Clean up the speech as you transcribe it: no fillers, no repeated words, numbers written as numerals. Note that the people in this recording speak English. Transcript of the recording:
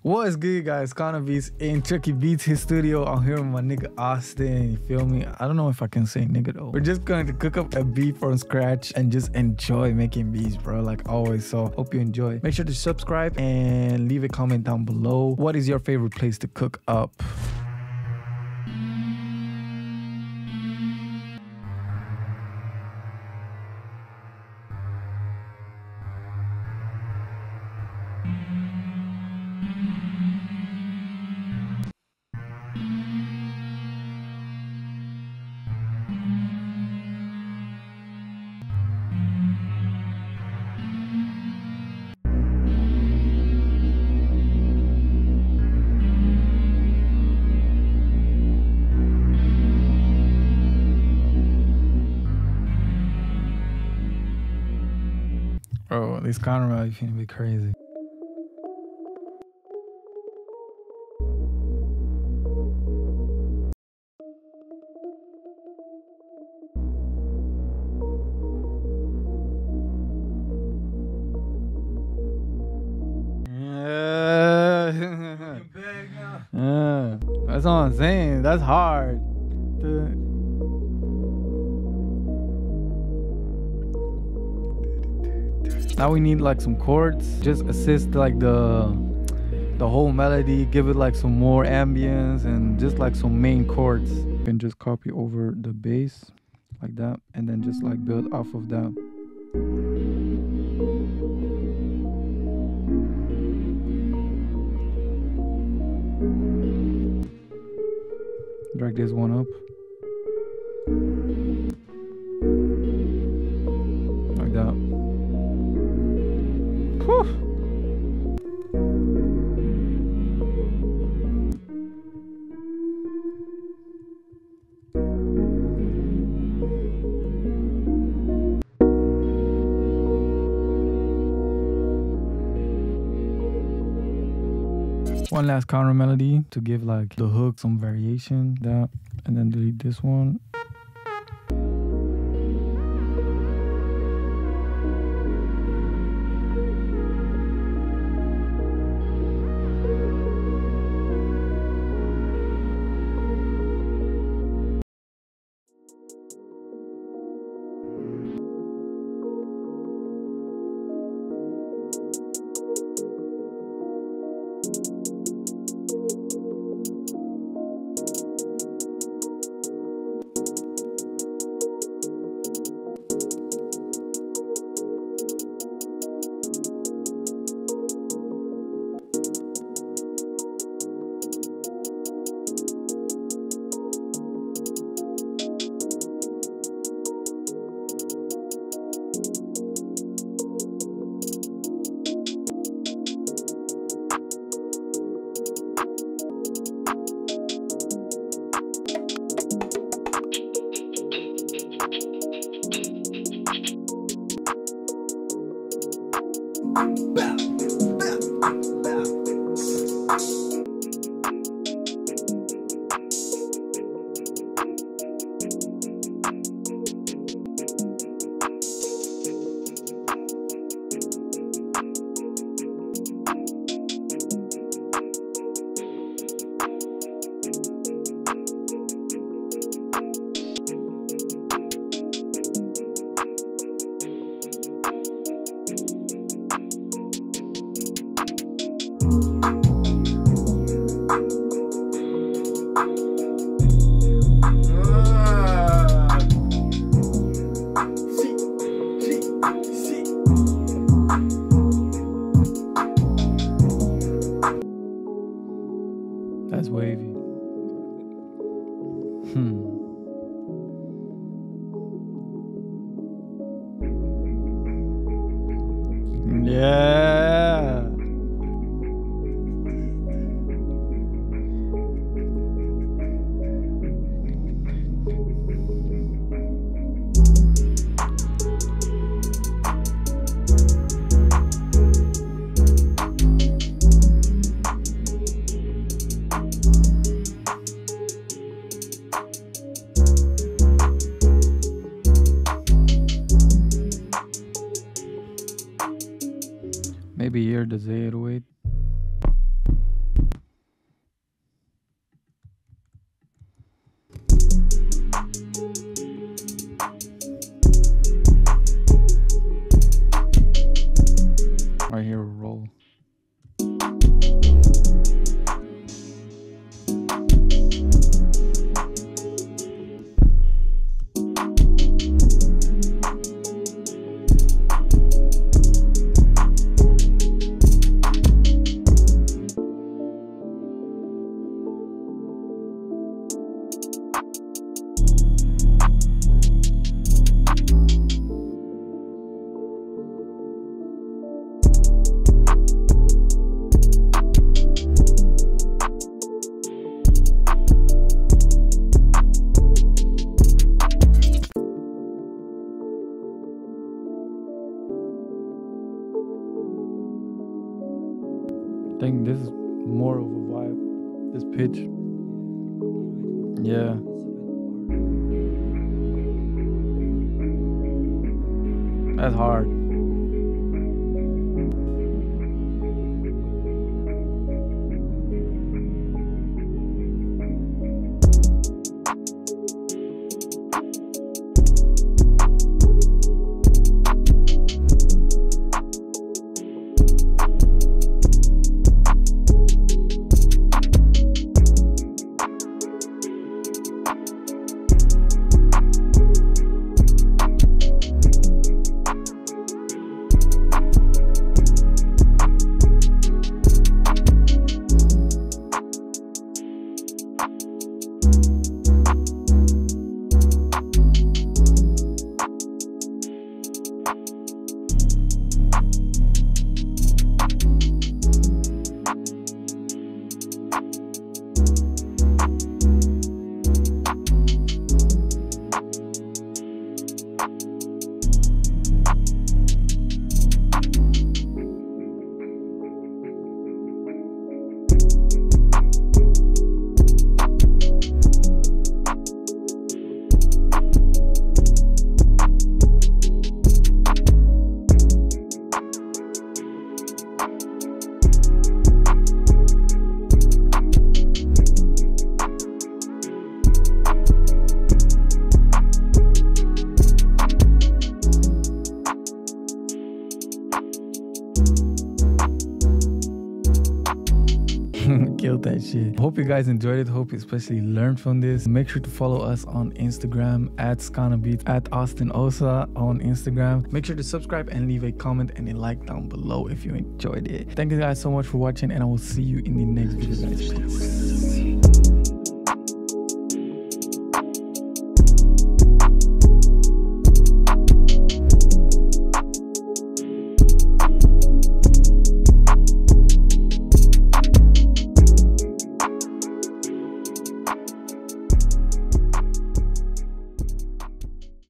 What is good, guys? Connor Beats in Chucky Beats, his studio. I'm here with my nigga Austin. You feel me? I don't know if I can say nigga though. We're just going to cook up a beat from scratch and just enjoy making beats, bro, like always. So hope you enjoy. Make sure to subscribe and leave a comment down below. What is your favorite place to cook up? Bro, this camera is finna be crazy. Yeah, that's what I'm saying. That's hard. Now we need like some chords, just assist like the whole melody, give it like some more ambience and just like some main chords. You can just copy over the bass like that and then just like build off of that. Drag this one up like that. Whew. One last counter melody to give like the hook some variation, that, and then delete this one. That's wavy. Yeah. Maybe here the 808. more of a vibe. This pitch. Yeah. That's hard. Killed that shit. Hope you guys enjoyed it. Hope you especially learned from this. Make sure to follow us on Instagram at ScanaBeats, at Austin Osa on Instagram. Make sure to subscribe and leave a comment and a like down below if you enjoyed it. Thank you guys so much for watching, and I will see you in the next video, guys. Peace.